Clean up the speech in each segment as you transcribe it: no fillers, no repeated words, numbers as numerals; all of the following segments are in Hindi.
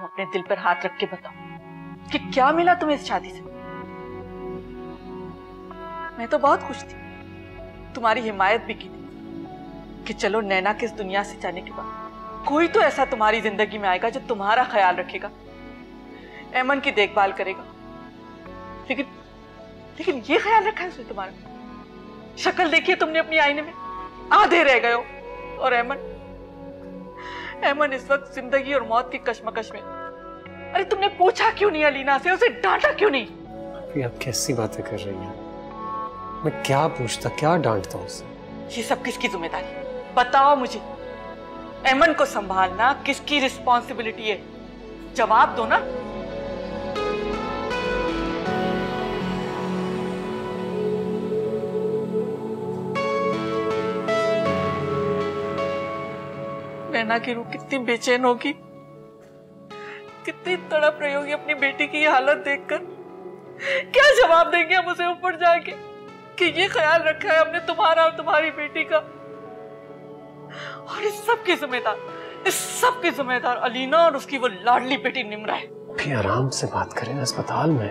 तुम अपने दिल पर हाथ रख के बताओ कि क्या मिला तुम्हें इस शादी से। मैं तो बहुत खुश थी, तुम्हारी हिमायत भी की थी कि चलो नैना के इस दुनिया से जाने के बाद कोई तो ऐसा तुम्हारी जिंदगी में आएगा जो तुम्हारा ख्याल रखेगा, ऐमन की देखभाल करेगा। लेकिन ये ख्याल रखा है उसने तुम्हारा? शक्ल देखिए तुमने अपनी आईने में, आधे रह गए हो। और ऐमन इस वक्त जिंदगी और मौत की कश्मकश में। अरे तुमने पूछा क्यों नहीं अलीना से, उसे डांटा क्यों नहीं? अभी आप कैसी बातें कर रही हैं? मैं क्या पूछता, क्या डांटता उसे? ये सब किसकी जिम्मेदारी बताओ मुझे। ऐमन को संभालना किसकी रिस्पॉन्सिबिलिटी है? जवाब दो ना। नैना की रूह कितनी बेचैन होगी, कितनी तड़प रही होगी अपनी बेटी की ये हालत देखकर। क्या जवाब देंगे हम उसे ऊपर जाके कि ये ख्याल रखा है हमने तुम्हारा और तुम्हारी बेटी का। और इस सब की जिम्मेदार अलीना और उसकी वो लाडली बेटी निम्रा है। भी आराम से बात करें, अस्पताल में।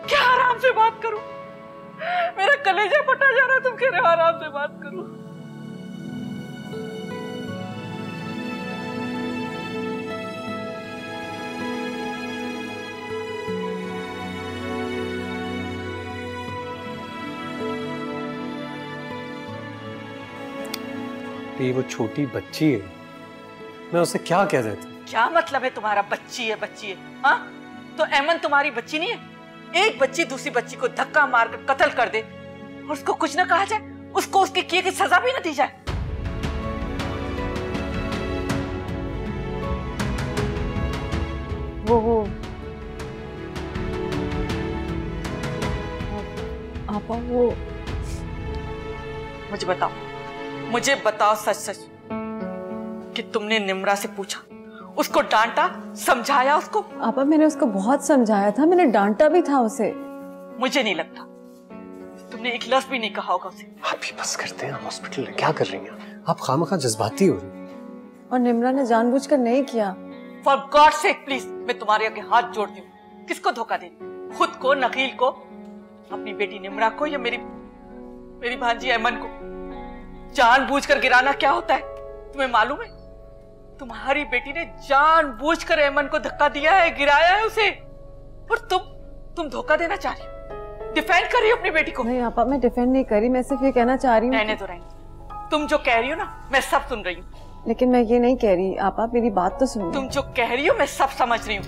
क्या आराम से बात करूं? मेरा कलेजा फटा जा रहा है, तुम कह रहे हो आराम से बात करूं। ये वो छोटी बच्ची है, मैं उसे क्या कह देता? क्या मतलब है तुम्हारा बच्ची है? हाँ तो ऐमन तुम्हारी बच्ची नहीं है? एक बच्ची दूसरी बच्ची को धक्का मारकर कत्ल कर दे और उसको कुछ ना कहा जाए, उसको उसके किए की सजा भी ना दी जाए। वो आपा वो मुझे बताओ सच कि तुमने निम्रा से पूछा, उसको डांटा, समझाया उसको? आपा मैंने उसको बहुत समझाया था, मैंने डांटा भी था उसे। मुझे नहीं लगता तुमने एक लफ्ज भी नहीं कहा होगा उसे। आप ही बस करते हैं, हॉस्पिटल में क्या कर रही हैं आप? खामखा जज्बाती हो रही। और निम्रा ने जानबूझकर नहीं किया। फॉर गॉड सेक प्लीज, मैं तुम्हारे आगे हाथ जोड़ती हूँ। किसको धोखा देती? खुद को, नकील को, अपनी बेटी निम्रा को, या मेरी भांजी ऐमन को? जानबूझकर गिराना क्या होता है तुम्हें मालूम है? तुम्हारी बेटी ने जानबूझकर ऐमन को धक्का दिया है, गिराया है उसे। और तुम धोखा देना चाह रही हो, डिफेंड कर रही हो अपनी बेटी को। नहीं आपा, मैं डिफेंड नहीं करी, मैं सिर्फ ये कहना चाह रही हूँ। रहने दो। तुम जो कह रही हो ना, मैं सब सुन रही हूँ। लेकिन मैं ये नहीं कह रही आपा, मेरी बात तो सुनो। तुम जो कह रही हो मैं सब समझ रही हूँ।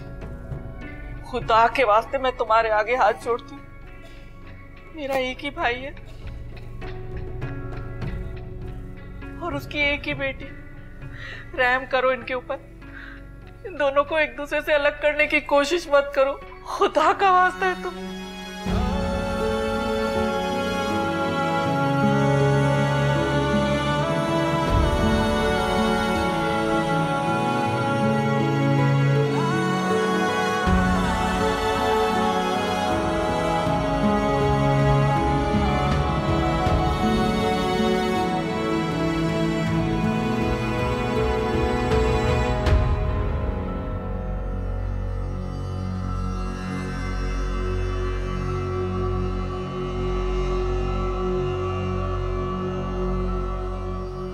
खुदा के वास्ते मैं तुम्हारे आगे हाथ जोड़ती हूँ। मेरा एक ही भाई है और उसकी एक ही बेटी। रहम करो इनके ऊपर, इन दोनों को एक दूसरे से अलग करने की कोशिश मत करो, खुदा का वास्ता है तुम।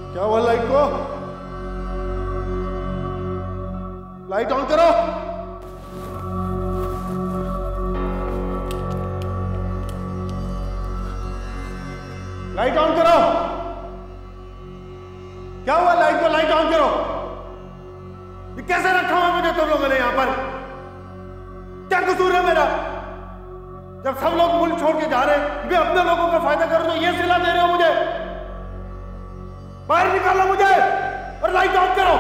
क्या हुआ? लाइट ऑन करो। लाइट ऑन करो। क्या हुआ? लाइट ऑन करो। ये कैसे रखा हुआ मुझे तुम लोगों ने यहां पर? क्या कसूर है मेरा? जब सब लोग मुल्क छोड़ के जा रहे हैं, मैं अपने लोगों का फायदा करूं तो ये सिला दे रहे हो मुझे? बाहर निकालो मुझे और लाइट ऑफ करो।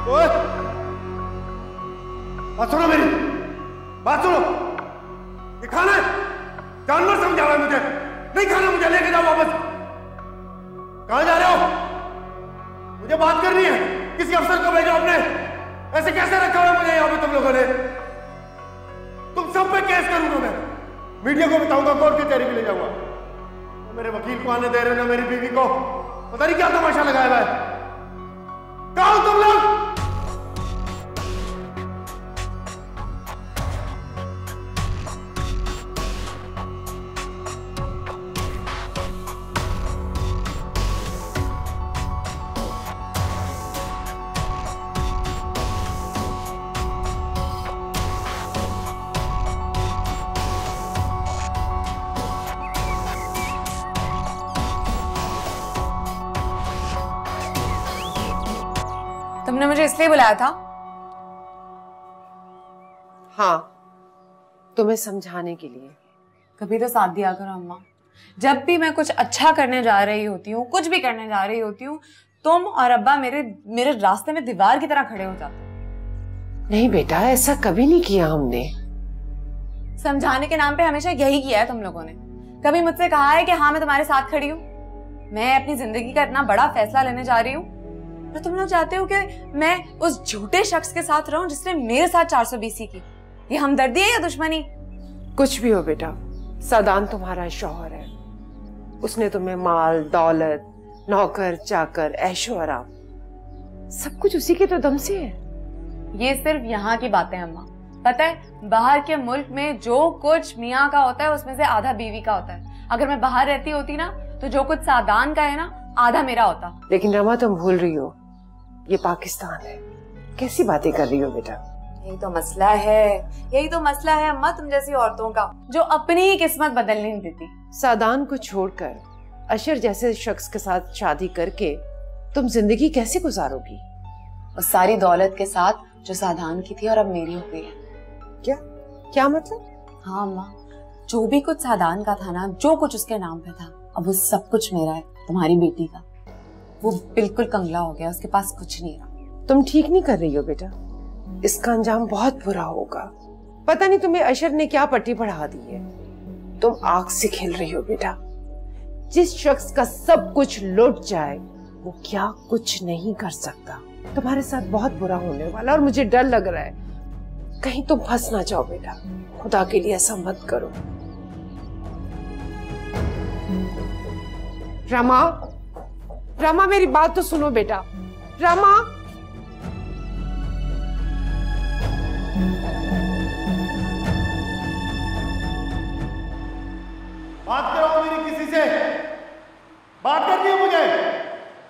ओए, बात सुनो मेरी, बात सुनो। ये खाना है, जानवर समझा रहा है मुझे, नहीं खाना। हो ना, मुझे लेके जाओ वापस। कहां जा रहे हो? मुझे बात करनी है। किसी अफसर को भेजो अपने। ऐसे कैसे रखा हुआ मुझे यहाँ पे तुम लोगों ने? तुम सब पे केस करूंगा मैं। मीडिया को बताऊंगा, कोर्ट कचहरी भी ले जाऊंगा। तो मेरे वकील को आने दे रहे हो ना, मेरी बीवी को। पता नहीं क्या तमाशा लगाया हुआ है। कहाँ हो तुम लोग? तुमने मुझे इसलिए बुलाया था? हाँ, तुम्हें समझाने के लिए। कभी तो साथ दिया करो अम्मा। जब भी मैं कुछ अच्छा करने जा रही होती हूँ, कुछ भी करने जा रही होती हूँ, तुम और अब्बा मेरे रास्ते में दीवार की तरह खड़े हो जाते। नहीं बेटा, ऐसा कभी नहीं किया हमने। समझाने के नाम पे हमेशा यही किया है तुम लोगों ने। कभी मुझसे कहा है कि हाँ मैं तुम्हारे साथ खड़ी हूँ? मैं अपनी जिंदगी का इतना बड़ा फैसला लेने जा रही हूँ और तुम लोग चाहते हो कि मैं उस झूठे शख्स के साथ रहूं जिसने मेरे साथ 420 की। ये हमदर्दी है या दुश्मनी? कुछ भी हो बेटा, सादान तुम्हारा शौहर है। उसने तुम्हें माल दौलत, नौकर चाकर, ऐशो आराम, सब कुछ उसी के तो दम से है। ये सिर्फ यहाँ की बातें अम्मा। पता है बाहर के मुल्क में जो कुछ मियाँ का होता है उसमें से आधा बीवी का होता है। अगर मैं बाहर रहती होती ना तो जो कुछ सादान का है ना आधा मेरा होता। लेकिन रमा, तुम भूल रही हो, ये पाकिस्तान है। कैसी बातें कर रही हो बेटा? यही तो मसला है अम्मा, तुम जैसी औरतों का जो अपनी ही किस्मत बदलने नहीं देती। सादान को छोड़कर अशर जैसे शख्स के साथ शादी करके तुम जिंदगी कैसे गुजारोगी? उस सारी दौलत के साथ जो सादान की थी और अब मेरी हो गई है। क्या मतलब? हाँ अम्मा, जो भी कुछ सादान का था ना, जो कुछ उसके नाम पे था, अब वो सब कुछ मेरा है। तुम्हारी बेटी का वो बिल्कुल कंगला हो गया, उसके पास कुछ नहीं रहा। तुम ठीक नहीं कर रही हो बेटा, इसका अंजाम बहुत बुरा होगा। पता नहीं तुम्हें अशर ने क्या पट्टी पढ़ा दी है। तुम आग से खेल रही हो बेटा। जिस शख्स का सब कुछ लौट जाए वो क्या कुछ नहीं कर सकता। तुम्हारे साथ बहुत बुरा होने वाला और मुझे डर लग रहा है कहीं तुम फंस ना जाओ बेटा। खुदा के लिए ऐसा मत करो। रमा, मेरी बात तो सुनो बेटा। रमा, बात करो मेरी किसी से। बात करनी है मुझे।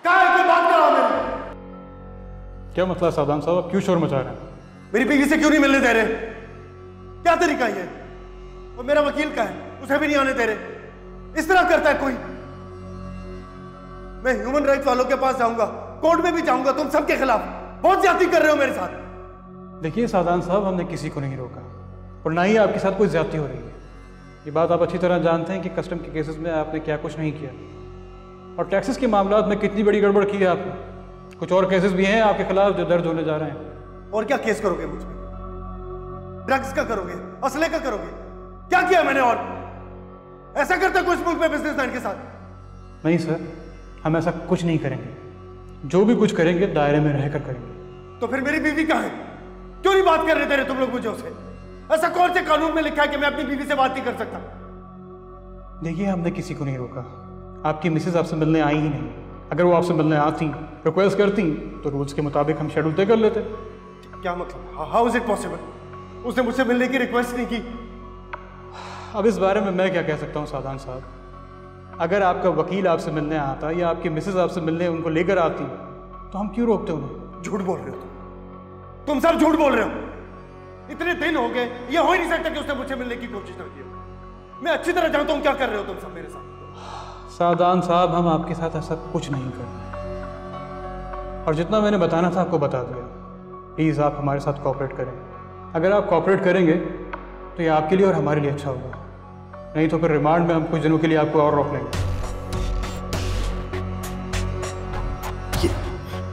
कहाँ है कोई बात करो मेरी। क्या मसला सादान साहब, आप क्यों शोर मचा रहे हैं? मेरी बीवी से क्यों नहीं मिलने दे रहे? क्या तरीका ये? और मेरा वकील का है, उसे भी नहीं आने दे रहे। इस तरह करता है कोई? मैं ह्यूमन राइट्स वालों के पास जाऊंगा, कोर्ट में भी जाऊंगा। तुम सबके खिलाफ बहुत ज्यादती कर रहे हो मेरे साथ। देखिए सादान साहब, हमने किसी को नहीं रोका और ना ही आपके साथ कोई ज्यादती हो रही है। ये बात आप अच्छी तरह जानते हैं कि कस्टम के केसेस में आपने क्या कुछ नहीं किया और टैक्सेस के मामलात में कितनी बड़ी गड़बड़ की है आपने। कुछ और केसेस भी हैं आपके खिलाफ जो दर्ज होने जा रहे हैं। और क्या केस करोगे मुझ पे? ड्रग्स का करोगे? असले का करोगे? क्या किया मैंने? और ऐसा करता कोई इस मुल्क में बिजनेसमैन के साथ? नहीं सर, हम ऐसा कुछ नहीं करेंगे। जो भी कुछ करेंगे दायरे में रहकर करेंगे। तो फिर मेरी बीवी कहाँ है? क्यों नहीं बात कर रहे थे तुम लोग मुझे उससे? ऐसा कौन से कानून में लिखा है कि मैं अपनी बीवी से बात नहीं कर सकता? देखिए, हमने किसी को नहीं रोका। आपकी मिसेज आपसे मिलने आई ही नहीं। अगर वो आपसे मिलने आती, रिक्वेस्ट करती, तो रूल्स के मुताबिक हम शेड्यूल तय कर लेते। क्या मतलब? How is it possible? उसने मुझसे मिलने की रिक्वेस्ट नहीं की। अब इस बारे में मैं क्या कह सकता हूँ सादान साहब। अगर आपका वकील आपसे मिलने आता या आपकी मिसेज आपसे मिलने उनको लेकर आती तो हम क्यों रोकते उन्हें? झूठ बोल रहे हो तुम सब झूठ बोल रहे हो। इतने दिन हो गए, ये हो ही नहीं सकता कि उसने मुझसे मिलने की कोशिश ना की। मैं अच्छी तरह जानता हूँ क्या कर रहे हो तुम सब मेरे साथ। सादान साहब, हम आपके साथ ऐसा कुछ नहीं कर रहे और जितना मैंने बताना था आपको बता दिया। प्लीज़ आप हमारे साथ कोऑपरेट करें। अगर आप कोऑपरेट करेंगे तो ये आपके लिए और हमारे लिए अच्छा होगा, नहीं तो फिर रिमांड में हम कुछ दिनों के लिए आपको और रोक लेंगे।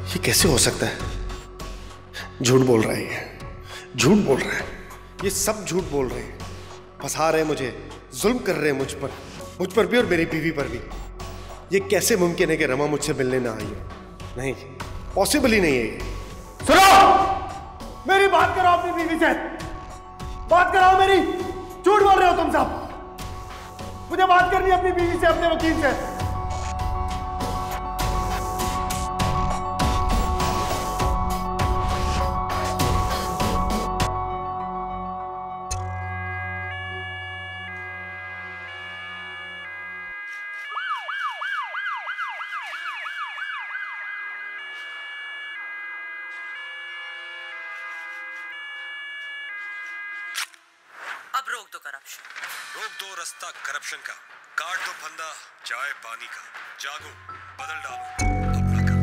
ये कैसे हो सकता है? झूठ बोल रहे हैं, झूठ बोल रहे हैं, ये सब झूठ बोल रहे हैं। फंसा रहे हैं मुझे, जुल्म कर रहे हैं मुझ पर। मुझ पर भी और मेरी बीवी पर भी। ये कैसे मुमकिन है कि रमा मुझसे मिलने ना आई हो? नहीं, पॉसिबल ही नहीं है ये। सुनो, मेरी बात करो अपनी बीवी से, बात कराओ मेरी। झूठ बोल रहे हो तुम सब। मुझे बात करनी है अपनी बीवी से, अपने वकील से। अब रोक दो करप्शन, रोक दो रास्ता करप्शन का, काट दो फंदा चाय पानी का, जागो बदल डालो अपना का।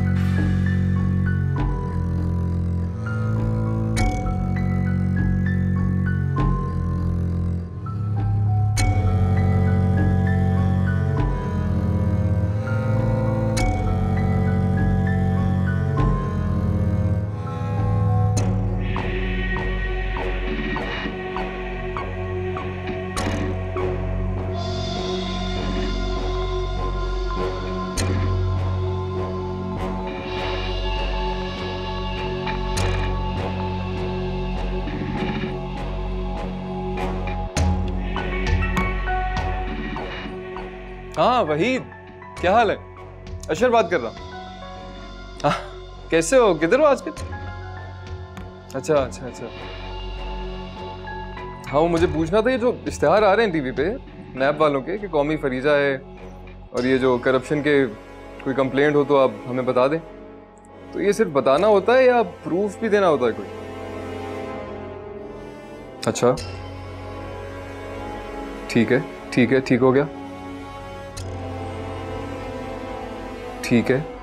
हाँ वहीद, क्या हाल है? अशर बात कर रहा हूँ। हाँ, कैसे हो? किधर हो आजकल? अच्छा अच्छा अच्छा। हाँ वो मुझे पूछना था, ये जो इश्तिहार आ रहे हैं टीवी पे नैब वालों के कि कौमी फरीजा है और ये जो करप्शन के कोई कंप्लेंट हो तो आप हमें बता दें, तो ये सिर्फ बताना होता है या प्रूफ भी देना होता है कोई? अच्छा ठीक है ठीक है, ठीक हो गया, ठीक है।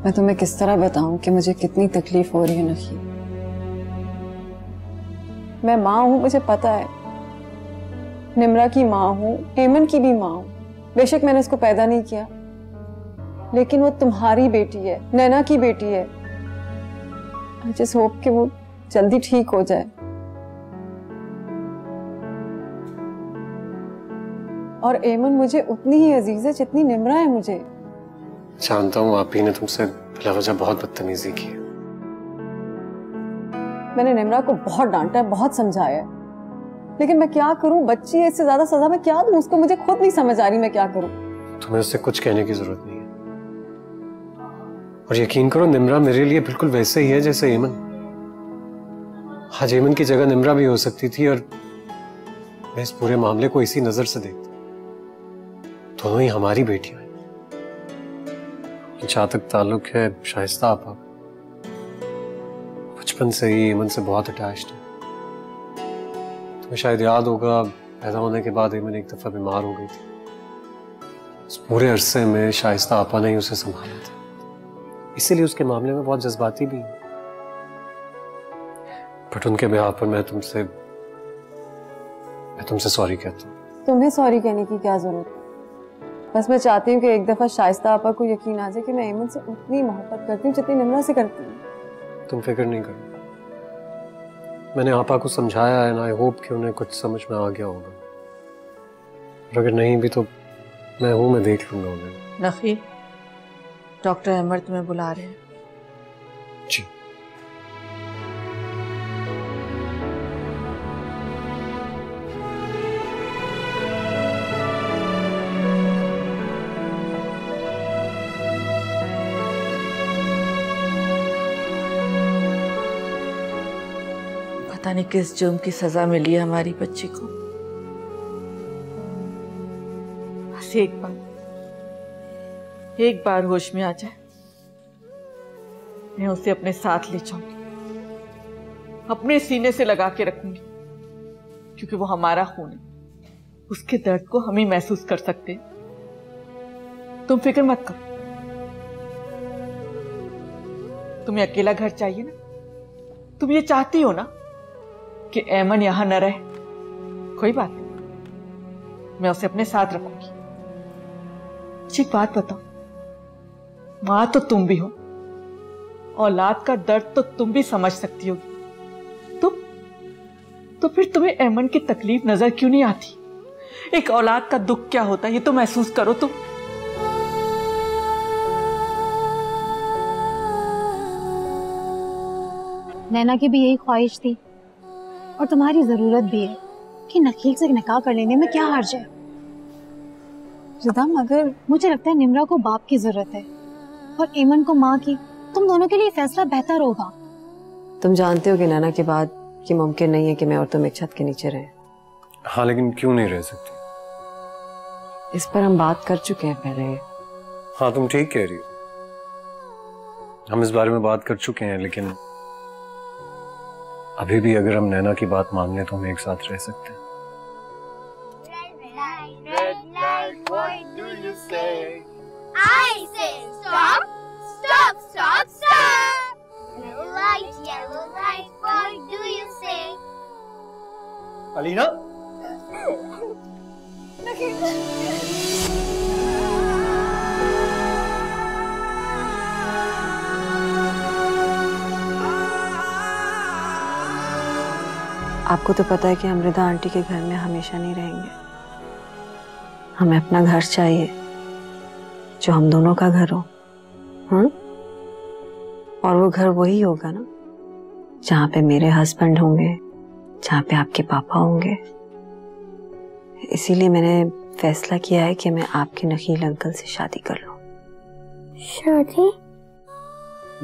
मैं तुम्हें किस तरह बताऊं कि मुझे कितनी तकलीफ हो रही है नखी। मैं माँ हूं, मुझे पता है, निम्रा की माँ हूं, हेमन की भी माँ हूं। बेशक मैंने उसको पैदा नहीं किया, लेकिन वो तुम्हारी बेटी है, नैना की बेटी है। आई जस्ट होप कि वो जल्दी ठीक हो जाए। और एमन मुझे उतनी ही अजीज है जितनी निम्रा है मुझे। जानता हूँ आप ही ने तुमसे बिला वजह बहुत बदतमीजी की है। मैंने निम्रा को बहुत डांटा है, बहुत समझाया है, लेकिन मैं क्या करूं? बच्ची है, इससे ज्यादा सजा मैं क्या दूं उसको? मुझे खुद नहीं समझ आ रही मैं क्या करूं। तुम्हें उससे कुछ कहने की जरूरत नहीं है, और यकीन करो निम्रा मेरे लिए बिल्कुल वैसे ही है जैसे एमन। आज एमन की जगह निम्रा भी हो सकती थी, और मैं इस पूरे मामले को इसी नजर से देखता। दोनों ही हमारी बेटियां हैं। जहां तक ताल्लुक है शाइस्ता आपा, बचपन से ही एमन से बहुत अटैच्ड है। तुम्हें शायद याद होगा, पैदा होने के बाद एमन एक दफा बीमार हो गई थी। उस पूरे अरसे में शाइस्ता आपा ने ही उसे संभाला था, इसीलिए उसके मामले में बहुत जज्बाती भी है। बट उनके बिहाफ पर मैं तुमसे सॉरी कहता हूँ। तुम्हें सॉरी कहने की क्या जरूरत है? बस मैं चाहती हूँ कि एक दफा शाइस्ता आपा को यकीन आ जाए कि मैं एमन से उतनी मोहब्बत करती हूँ जितनी निम्रा से करती हूँ। तुम फिक्र नहीं करो, मैंने आपा को समझाया है, आई होप कि उन्हें कुछ समझ में आ गया होगा। और अगर नहीं भी तो मैं हूं, मैं देख लूंगा उन्हें। नखी, डॉक्टर अहमद तुम्हें बुला रहे हैं। जी। पता नहीं किस जुर्म की सजा मिली है हमारी बच्ची को। बस एक बार होश में आ जाए, मैं उसे अपने साथ ले जाऊंगी। अपने सीने से लगा के रखूंगी, क्योंकि वो हमारा खून है, उसके दर्द को हम ही महसूस कर सकते हैं। तुम फिक्र मत करो। तुम्हें अकेला घर चाहिए ना? तुम ये चाहती हो ना कि ऐमन यहां न रहे? कोई बात नहीं, मैं उसे अपने साथ रखूंगी। एक बात बताओ, मां तो तुम भी हो, औलाद का दर्द तो तुम भी समझ सकती होगी। तो फिर तुम्हें ऐमन की तकलीफ नजर क्यों नहीं आती? एक औलाद का दुख क्या होता है ये तो महसूस करो तुम। नैना की भी यही ख्वाहिश थी और तुम्हारी जरूरत भी है कि नखील से निकाह कर लेने में क्या हर्ज है। रिदम, अगर मुझे लगता है निम्रा को बाप की जरूरत है और ऐमन को माँ की, तुम दोनों के लिए फैसला बेहतर होगा। तुम जानते हो कि नैना के बाद कि मुमकिन नहीं है कि मैं और तुम एक छत के नीचे रहें। हाँ, लेकिन क्यों नहीं रह सकती? इस पर हम बात कर चुके हैं पहले। हाँ, तुम ठीक कह रही हो, हम इस बारे में बात कर चुके हैं, लेकिन अभी भी अगर हम नैना की बात मान लें तो हम एक साथ रह सकते हैं। अलीना, आपको तो पता है कि हम रिदा आंटी के घर में हमेशा नहीं रहेंगे। हमें अपना घर चाहिए जो हम दोनों का घर हो। और वो घर वही होगा ना जहाँ पे मेरे हस्बैंड होंगे, जहाँ पे आपके पापा होंगे। इसीलिए मैंने फैसला किया है कि मैं आपके नखील अंकल से शादी कर लूं। शादी?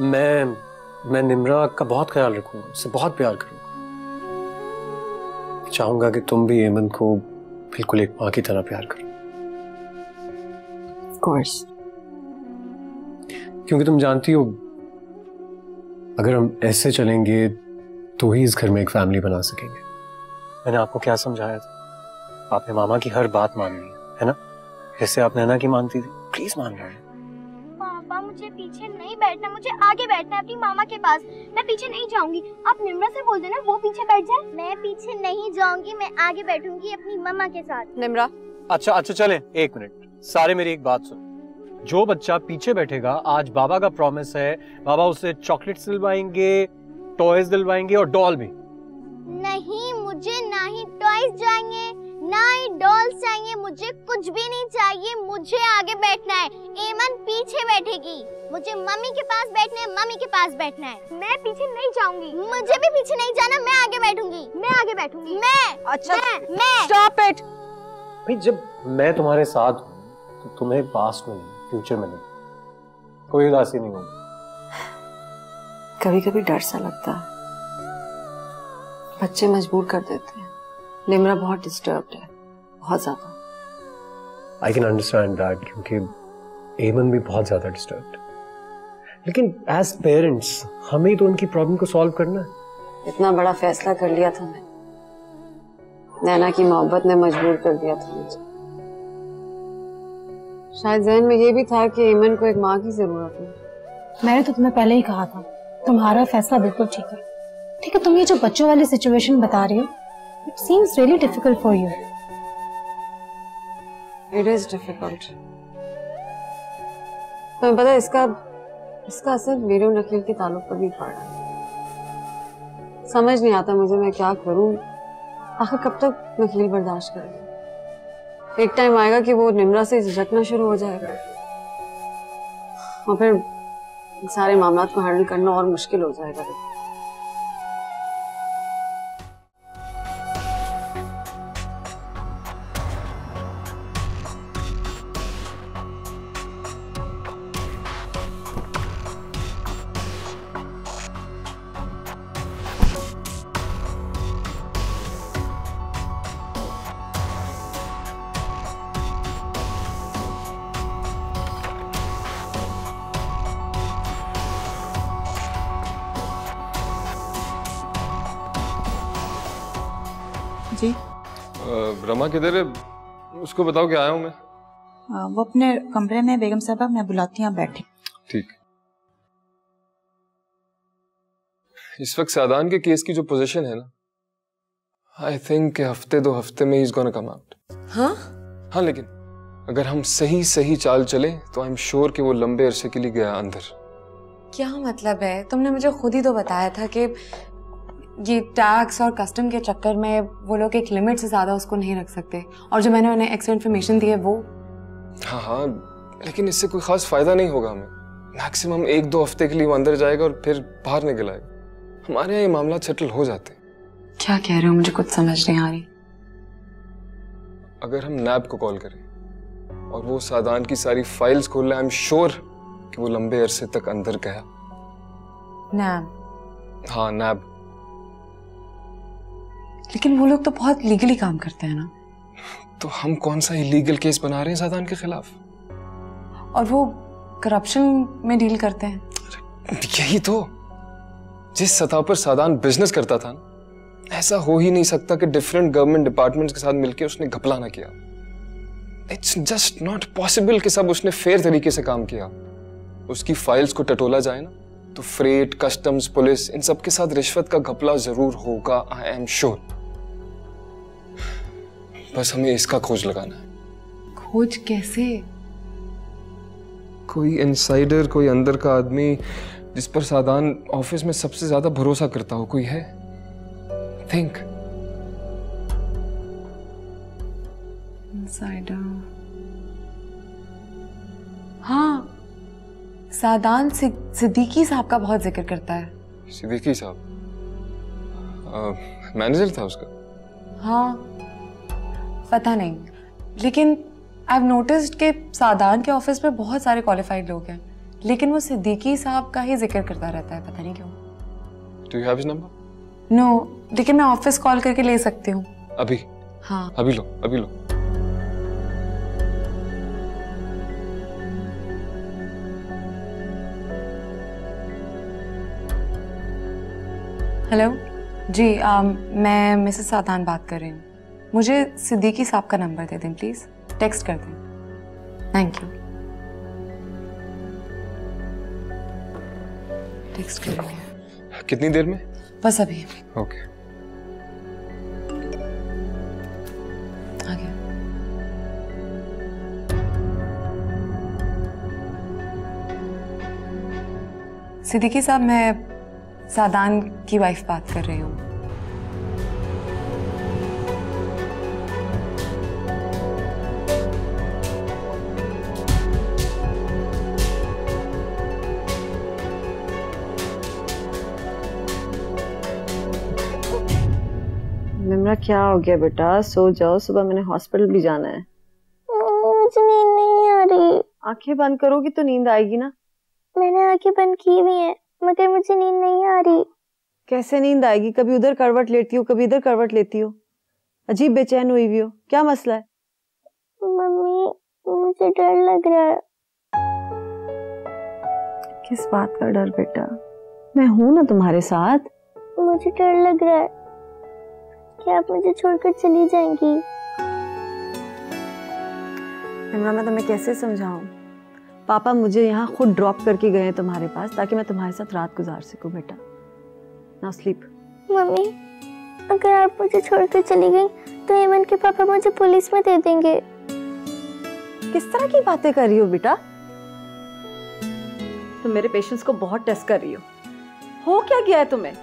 मैं निम्रा का बहुत ख्याल रखूंगा, उससे बहुत प्यार करूंगा। चाहूंगा कि तुम भी ऐमन को बिल्कुल एक माँ की तरह प्यार करो। Of course. क्योंकि तुम जानती हो, अगर हम ऐसे चलेंगे तो ही इस घर में एक फैमिली बना सकेंगे। मैंने आपको क्या समझाया था? आपने मामा की हर बात माननी है ना? जैसे आप नैना की मानती थी, प्लीज मान लो। पापा, मुझे पीछे नहीं बैठना, मुझे आगे बैठना है अपनी मामा के पास। मैं पीछे नहीं जाऊंगी। आप निम्रा से बोल देना वो पीछे बैठ जाए। मैं पीछे नहीं जाऊंगी, मैं आगे बैठूंगी अपनी मामा के साथ। निम्रा, अच्छा चले, एक मिनट, सारे मेरी एक बात सुनो। जो बच्चा पीछे बैठेगा, आज बाबा का प्रॉमिस है, बाबा उसे चॉकलेट्स दिलवाएंगे, टॉयज दिलवाएंगे और डॉल भी। नहीं, मुझे ना ही टॉयज चाहिए ना ही डॉल्स चाहिए, मुझे कुछ भी नहीं चाहिए। मुझे आगे बैठना है, ऐमन पीछे बैठेगी। मुझे मम्मी के पास बैठना है, मम्मी के पास बैठना है। मैं पीछे नहीं जाऊंगी। मुझे भी पीछे नहीं जाना, मैं आगे बैठूंगी। मैं आगे बैठूंगी। अच्छा, मैं स्टॉप इट। भाई, जब मैं तुम्हारे साथ हूँ तो तुम्हें पास्ट में नहीं, फ्यूचर में नहीं, कोई उदासी नहीं होगी। कभी कभी डर सा लगता है, बच्चे मजबूर कर देते हैं। निम्रा बहुत डिस्टर्ब्ड है, बहुत ज्यादा। आई कैन अंडरस्टैंड दैट, क्योंकि ऐमन भी बहुत ज्यादा डिस्टर्ब्ड। लेकिन एज पेरेंट्स हमें तो उनकी प्रॉब्लम को सॉल्व करना है। इतना बड़ा फैसला कर लिया था मैं, नैना की मोहब्बत ने मजबूर कर दिया था मुझे। शायद ज़हन में ये भी था कि ऐमन को एक माँ की जरूरत है। मैंने तो तुम्हें पहले ही कहा था, तुम्हारा फैसला बिल्कुल ठीक है। ठीक है, तुम ये जो बच्चों वाली सिचुएशन बता रही हो, it seems really difficult for you. It is difficult. तुम्हें पता है इसका असर मेरे और नकील के ताल्लुक पर भी पड़ा है। समझ नहीं आता मुझे, मैं क्या करूं। आखिर कब तक नकील बर्दाश्त करेगा? एक टाइम आएगा कि वो निम्रा से झिझकना शुरू हो जाएगा और फिर सारे मामलात को हैंडल करना और मुश्किल हो जाएगा। जी। रमा किधर है? उसको बताओ कि आया हूँ मैं। वो अपने कमरे में। बेगम साहबा मैं बुलाती हूँ, आप बैठे। ठीक। इस वक्त सादान के केस की जो पोजीशन है ना, आई थिंक हफ्ते 2 हफ्ते में he is gonna come out. हाँ, लेकिन अगर हम सही सही चाल चले तो आई एम श्योर कि वो लंबे अरसे के लिए गया अंदर। क्या मतलब है? तुमने मुझे खुद ही तो बताया था कि ये टैक्स और कस्टम के चक्कर में वो लोग एक लिमिट से ज्यादा उसको नहीं रख सकते, और जो मैंने उन्हें एक्स्ट्रा इन्फॉर्मेशन दी है वो। हाँ, लेकिन इससे कोई खास फायदा नहीं होगा हमें। मैक्सिमम 1-2 हफ्ते के लिए वो अंदर जाएगा और फिर बाहर निकल आएगा। हमारे यहाँ ये मामला सेटल हो जाते हैं। क्या कह रहे हो? मुझे कुछ समझ नहीं आ रही। अगर हम नैब को कॉल करें और वो सादान की सारी फाइल्स खोल ले, आई एम श्योर कि वो लंबे अरसे तक अंदर गया। नैब? हाँ, नैब। लेकिन वो लोग तो बहुत लीगली काम करते हैं ना। तो हम कौन सा इलीगल केस बना रहे हैं सादान के खिलाफ? और वो करप्शन में डील करते हैं। यही तो, जिस सतह पर सादान बिजनेस करता था ना, ऐसा हो ही नहीं सकता कि डिफरेंट गवर्नमेंट डिपार्टमेंट्स के साथ मिलकर उसने घपला ना किया। इट्स जस्ट नॉट पॉसिबल कि सब उसने फेयर तरीके से काम किया। उसकी फाइल्स को टटोला जाए ना तो फ्रेट, कस्टम्स, पुलिस, इन सब के साथ रिश्वत का घपला जरूर होगा, आई एम श्योर। बस हमें इसका खोज लगाना है। खोज कैसे? कोई इनसाइडर, कोई अंदर का आदमी जिस पर सादान ऑफिस में सबसे ज्यादा भरोसा करता हो, कोई है? थिंक। इनसाइडर? हाँ, सादान सिद्दीकी साहब का बहुत जिक्र करता है। सिद्दीकी साहब मैनेजर था उसका? हाँ, पता नहीं, लेकिन आई हैव नोटिस्ड कि सादान के ऑफिस में बहुत सारे क्वालिफाइड लोग हैं, लेकिन वो सिद्दीकी साहब का ही जिक्र करता रहता है, पता नहीं क्यों। Do you have his number? No, लेकिन मैं ऑफिस कॉल करके ले सकती हूँ। अभी? हाँ, अभी लो, अभी लो। हेलो जी, मैं मिसेस सादान बात कर रही हूँ। मुझे सिद्दीकी साहब का नंबर दे दें प्लीज, टेक्स्ट कर दें। Thank you. टेक्स्ट कर रही। कितनी देर में? बस अभी। ओके। आ गया। सिद्दीकी साहब, मैं सादान की वाइफ बात कर रही हूँ। निम्रा, क्या हो गया बेटा? सो जाओ, सुबह मैंने हॉस्पिटल भी जाना है। मुझे नींद नहीं आ रही। आंखें बंद करोगी तो नींद आएगी ना। मैंने आंखें बंद की हुई हैं, मगर मुझे नींद नहीं आ रही। कैसे नींद आएगी? कभी उधर करवट लेती हो, कभी इधर करवट लेती हो। अजीब बेचैन हुई हुई हो, क्या मसला है? मम्मी, मुझे डर लग रहा है। किस बात का डर बेटा? मैं हूं ना तुम्हारे साथ। मुझे डर लग रहा है। क्या आप मुझे छोड़कर चली जाएंगी? निम्रा, मैं तुम्हें कैसे समझाऊं? पापा मुझे यहाँ खुद ड्रॉप करके गए हैं तुम्हारे पास, ताकि मैं तुम्हारे साथ रात गुजार सकूं बेटा। Now sleep. मम्मी, अगर आप मुझे छोड़कर चली गई तो एमन के पापा मुझे पुलिस में दे देंगे। किस तरह की बातें कर रही हो बेटा? तुम मेरे पेशेंस को बहुत टेस्ट कर रही हो क्या गया है तुम्हें?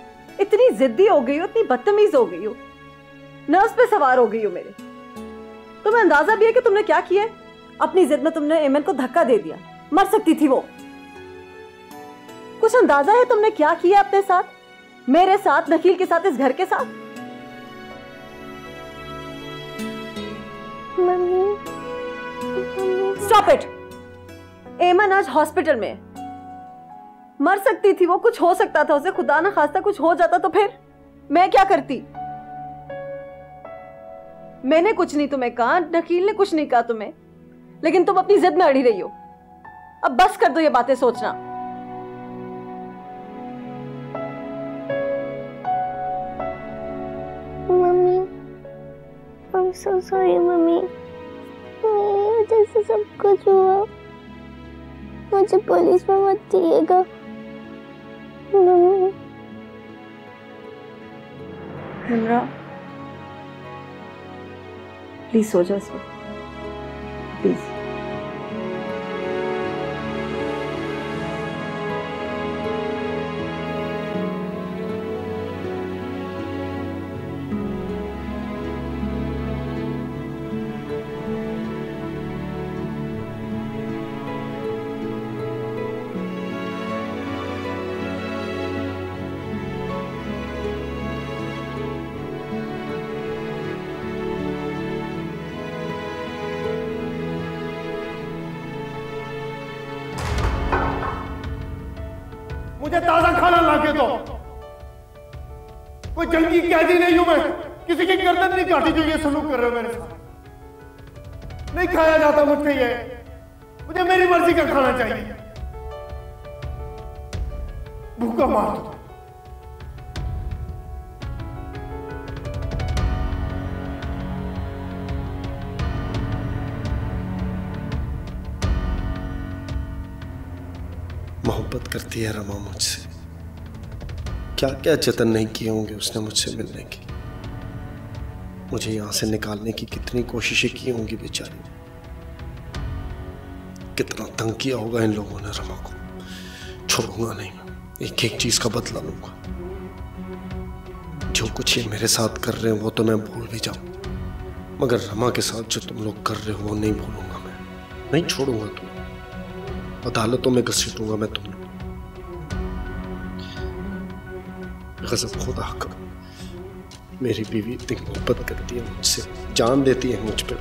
इतनी जिद्दी हो गई हो, इतनी बदतमीज हो गई हो, नर्व्स पे सवार हो गई हो मेरे। तुम्हें अंदाजा भी है कि तुमने क्या किया? अपनी जिद में तुमने एमन को धक्का दे दिया। मर सकती थी वो। कुछ अंदाजा है तुमने क्या किया अपने साथ, मेरे साथ, नकील के साथ, इस घर के साथ? Mummy, stop it. एमन आज हॉस्पिटल में। मर सकती थी वो, कुछ हो सकता था उसे। खुदा ना खास्ता कुछ हो जाता तो फिर मैं क्या करती? मैंने कुछ नहीं तुम्हें कहा, नकील ने कुछ नहीं कहा तुम्हें, लेकिन तुम अपनी जिद में अड़ी रही हो। अब बस कर दो ये बातें सोचना। मम्मी, so sorry मम्मी, मेरी वजह से सब कुछ हुआ। मुझे पुलिस में मत दिएगा मम्मी। निम्रा, प्लीज सो जा, सो प्लीज। मुझे ताजा खाना लाके दो। कोई जंगी कैदी नहीं हूं मैं, किसी की गर्दन नहीं काटी जो ये सलूक कर रहे हो मेरे साथ। नहीं खाया जाता मुझसे ये, मुझे मेरी मर्जी का खाना चाहिए। भूखा मार दो। मोहब्बत करती है रमा मुझसे, क्या क्या जतन नहीं किए होंगे उसने मुझसे मिलने की। मुझे यहां से निकालने की कितनी कोशिशें की होंगी बेचारी। कितना तंग किया होगा इन लोगों ने रमा को। छोड़ूंगा नहीं, एक एक चीज का बदला लूंगा। जो कुछ ये मेरे साथ कर रहे हैं वो तो मैं भूल भी जाऊं, मगर रमा के साथ जो तुम लोग कर रहे हो वो नहीं भूलूंगा मैं। नहीं छोड़ूंगा तुम, अदालतों में घसीटूंगा मैं तुम लोग। गजब खुदा का, मेरी बीवी इतनी मोहब्बत करती है मुझसे, जान देती है मुझ पर।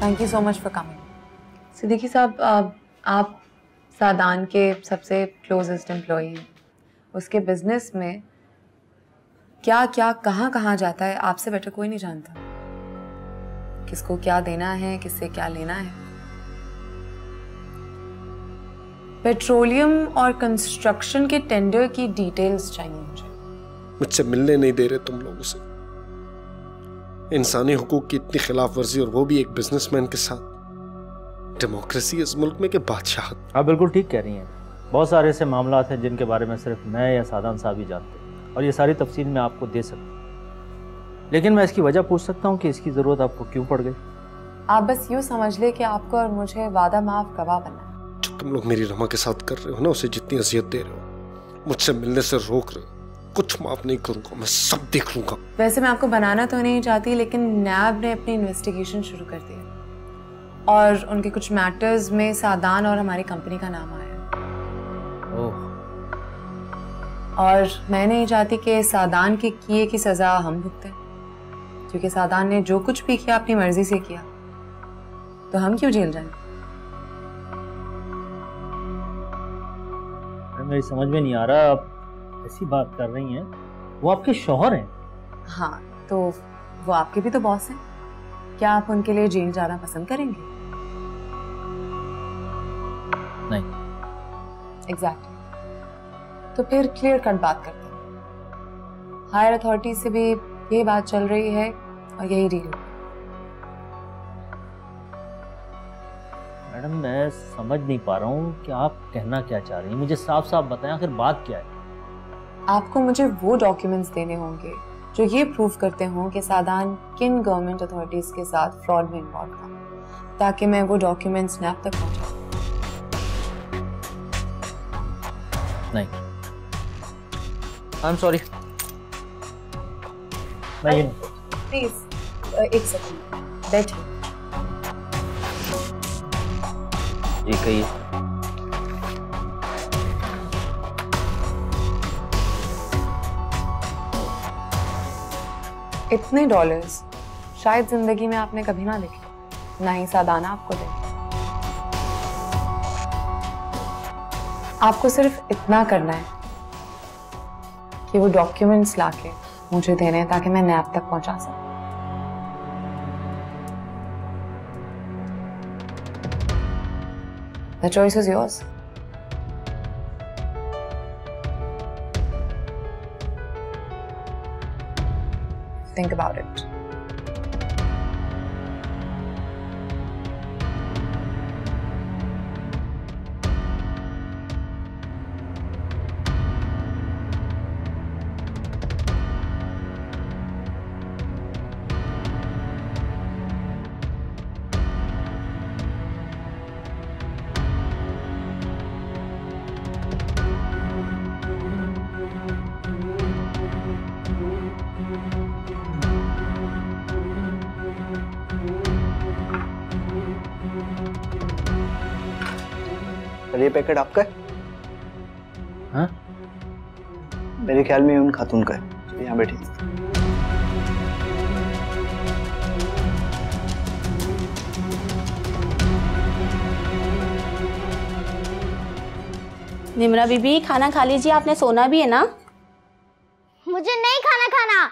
Thank you so much for coming. Siddiqui साहब, आप सादान के सबसे क्लोजेस्ट एम्प्लॉई हैं। उसके बिजनेस में क्या क्या कहाँ कहाँ जाता है आपसे बेटर कोई नहीं जानता। किसको क्या देना है, किससे क्या लेना है। पेट्रोलियम और कंस्ट्रक्शन के टेंडर की डिटेल्स चाहिए मुझे। मुझसे मिलने नहीं दे रहे तुम लोग उसे। इंसानी हुकूक की इतनी खिलाफ वर्जी, और वो भी एक बिजनेसमैन के साथ। डेमोक्रेसी इस मुल्क में कि बादशाहत। आप बिल्कुल ठीक कह रही हैं। बहुत सारे ऐसे मामला हैं जिनके बारे में सिर्फ मैं या सादान साहब ही जानते हैं, और ये सारी तफसील मैं आपको दे सकता हूँ। लेकिन मैं इसकी वजह पूछ सकता हूँ कि इसकी ज़रूरत आपको क्यों पड़ गई? आप बस यूँ समझ ले कि आपको और मुझे वादा माफ गवाह बनना है। जो तुम लोग मेरी रमा के साथ कर रहे हो ना, उसे जितनी अजियत दे रहे हो, मुझसे मिलने से रोक रहे हो, कुछ माफ नहीं करूंगा मैं, सब देख लूंगा। वैसे मैं आपको बनाना तो नहीं चाहती, लेकिन नैब ने अपनी इन्वेस्टिगेशन शुरू कर दी है और उनके कुछ मैटर्स में सादान और हमारी कंपनी का नाम आया। और मैं नहीं चाहती कि सादान के किए की सजा हम भुगतें, क्योंकि सादान ने जो कुछ भी किया अपनी मर्जी से किया, तो हम क्यों जेल जाएं? मेरी समझ में नहीं आ रहा, आप ऐसी बात कर रही हैं। वो आपके शौहर हैं। हाँ, तो वो आपके भी तो बॉस हैं। क्या आप उनके लिए जेल जाना पसंद करेंगे? नहीं। एग्जैक्टली। तो फिर क्लियर कट बात करते हैं। हायर अथॉरिटी से भी यही बात चल रही है और यही डील। मैडम, मैं समझ नहीं पा रहा हूँ कि आप कहना क्या चाह रही हैं। मुझे साफ साफ बताएं, आखिर बात क्या है? आपको मुझे वो डॉक्यूमेंट्स देने होंगे जो ये प्रूव करते हों कि सादान किन गवर्नमेंट अथॉरिटीज के साथ फ्रॉड में इन्वॉल्व था, ताकि मैं वो डॉक्यूमेंट्स नैब तक पहुंचाऊं। नहीं, आई एम सॉरी। मैं प्लीज एक सेकंड बैठिए। जी कहिए। इतने डॉलर्स शायद जिंदगी में आपने कभी ना देखे, ना ही सादाना आपको दे। आपको सिर्फ इतना करना है कि वो डॉक्यूमेंट्स लाके मुझे देने हैं, ताकि मैं नैब तक पहुंचा सकूं। The choice is yours. think about it. ये पैकेट आपका है? हाँ? मेरे ख्याल में उन खातून का है। यहाँ बैठी। निम्रा बीबी, खाना खा लीजिए, आपने सोना भी है ना? मुझे नहीं खाना।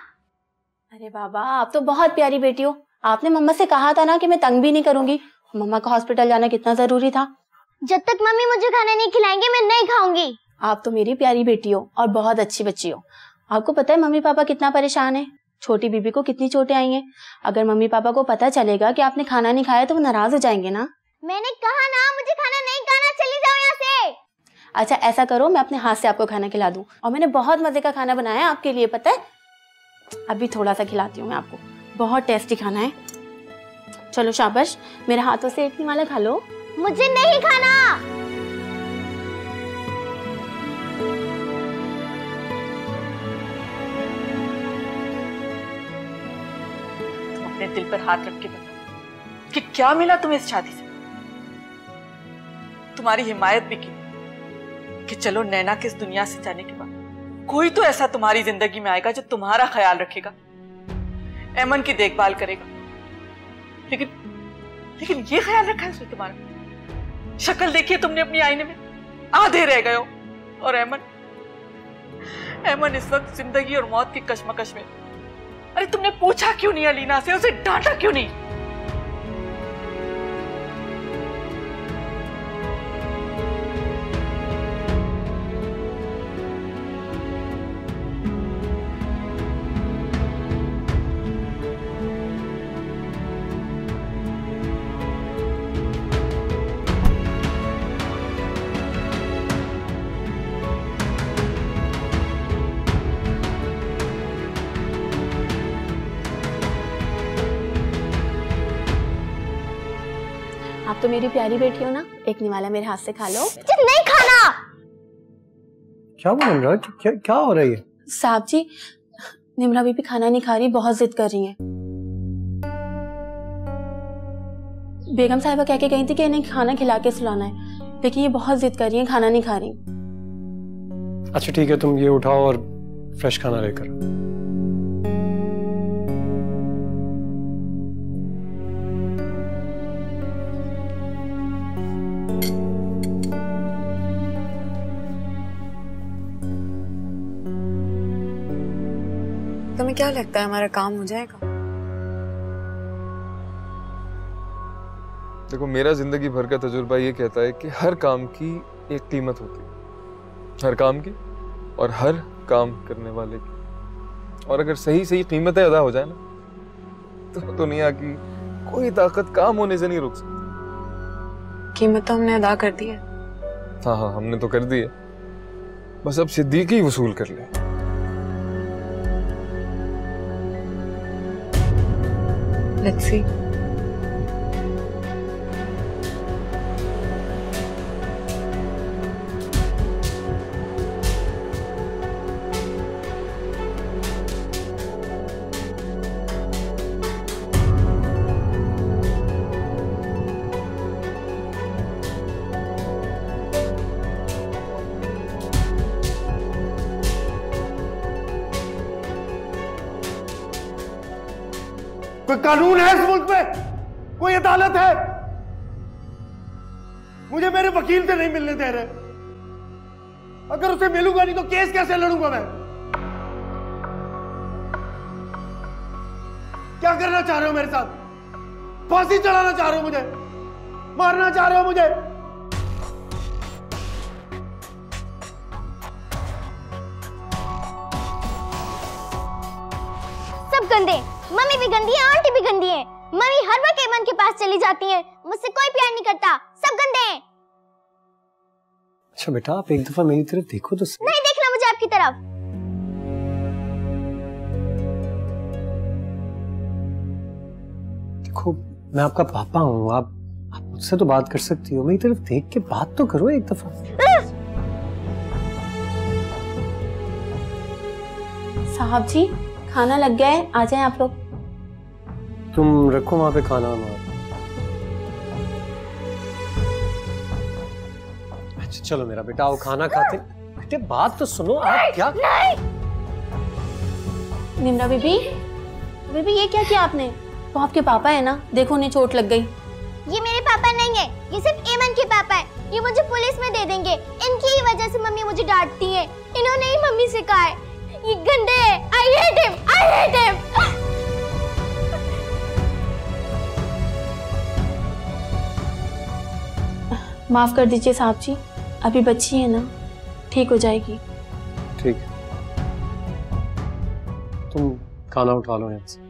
अरे बाबा, आप तो बहुत प्यारी बेटी हो। आपने मम्मा से कहा था ना कि मैं तंग भी नहीं करूंगी। मम्मा का हॉस्पिटल जाना कितना जरूरी था। जब तक मम्मी मुझे खाना नहीं खिलाएंगे मैं नहीं खाऊंगी। आप तो मेरी प्यारी बेटी हो और बहुत अच्छी बच्ची हो। आपको पता है मम्मी पापा कितना परेशान है। छोटी बीबी को कितनी चोटें आई हैं। अगर मम्मी पापा को पता चलेगा कि आपने खाना नहीं खाया तो वो नाराज हो जाएंगे ना। मैंने कहा ना मुझे खाना नहीं खाना, चली जाओ यहाँ से। अच्छा ऐसा करो, मैं अपने हाथ से आपको खाना खिला दूं। और मैंने बहुत मजे का खाना बनाया है आपके लिए, पता है। अभी थोड़ा सा खिलाती हूँ मैं आपको, बहुत टेस्टी खाना है। चलो शाबाश, मेरे हाथों से एक वाला खा लो। मुझे नहीं खाना। तुम अपने दिल पर हाथ रख के बताओ कि क्या मिला तुम्हें इस शादी से। तुम्हारी हिमायत भी की कि चलो नैना के इस दुनिया से जाने के बाद कोई तो ऐसा तुम्हारी जिंदगी में आएगा जो तुम्हारा ख्याल रखेगा, ऐमन की देखभाल करेगा। लेकिन ये ख्याल रखा है उसने तुम्हारा। शक्ल देखिए तुमने अपनी आईने में, आधे रह गए हो। और ऐमन इस वक्त जिंदगी और मौत की कश्मकश में। अरे तुमने पूछा क्यों नहीं अलीना से, उसे डांटा क्यों नहीं? आप तो मेरी प्यारी बेटी हो ना, एक निवाला मेरे हाथ से खा लो। नहीं खाना। क्या बोल रहा है? क्या हो रहा है ये? साहब जी, निम्रा बीबी खाना नहीं खा रही, बहुत जिद कर रही है। बेगम साहिबा कह के गई थी कि इन्हें खाना खिला के सुलाना है, लेकिन ये बहुत जिद कर रही है, खाना नहीं खा रही। अच्छा ठीक है, तुम ये उठाओ और फ्रेश खाना लेकर। तुम्हें क्या लगता है हमारा काम हो जाएगा? देखो, मेरा जिंदगी भर का तजुर्बा ये कहता है कि हर काम की एक कीमत होती है, हर काम की और हर काम करने वाले की। और अगर सही सही कीमतें अदा हो जाए ना, तो दुनिया की कोई ताकत काम होने से नहीं रोक सकती। कीमत तो हमने अदा कर दी है। हाँ, हमने तो कर दी है, बस अब सिद्दीकी वसूल कर ले। Let's see. कोई कानून है इस मुल्क में? कोई अदालत है? मुझे मेरे वकील से नहीं मिलने दे रहे। अगर उसे मिलूंगा नहीं तो केस कैसे लड़ूंगा मैं? क्या करना चाह रहे हो मेरे साथ? फांसी चढ़ाना चाह रहे हो मुझे? मारना चाह रहे हो मुझे? सब सब गंदे हैं। मम्मी भी गंदी है, आंटी भी गंदी है। मम्मी हर वक्त एमन के पास चली जाती है, मुझसे कोई प्यार नहीं करता, सब गंदे हैं। अच्छा बेटा, आप एक दफा मेरी तरफ देखो तो सही। नहीं देखना मुझे आपकी तरफ। देखो, मैं आपका पापा हूँ, आप मुझसे तो बात कर सकती हो, मेरी तरफ देख के बात तो करो एक दफा। साहब जी, खाना लग गया है, आ जाएं आप लोग। तुम रखो वहां पे खाना। अच्छा चलो मेरा बेटा, आओ खाना खाते। बेटे बात तो सुनो, आप क्या? निम्रा बीबी, बीबी ये क्या किया आपने? वो आपके पापा है ना, देखो उन्हें चोट लग गई। ये मेरे पापा नहीं है, ये सिर्फ एमन के पापा है। ये मुझे पुलिस में दे देंगे। इनकी ही वजह से मम्मी मुझे डांटती है। इन्होंने ही मम्मी से कहा है ये गंदे है। I hate him, I hate him। माफ कर दीजिए साहब जी, अभी बच्ची है ना, ठीक हो जाएगी। ठीक, तुम खाना उठा लो यहाँ से।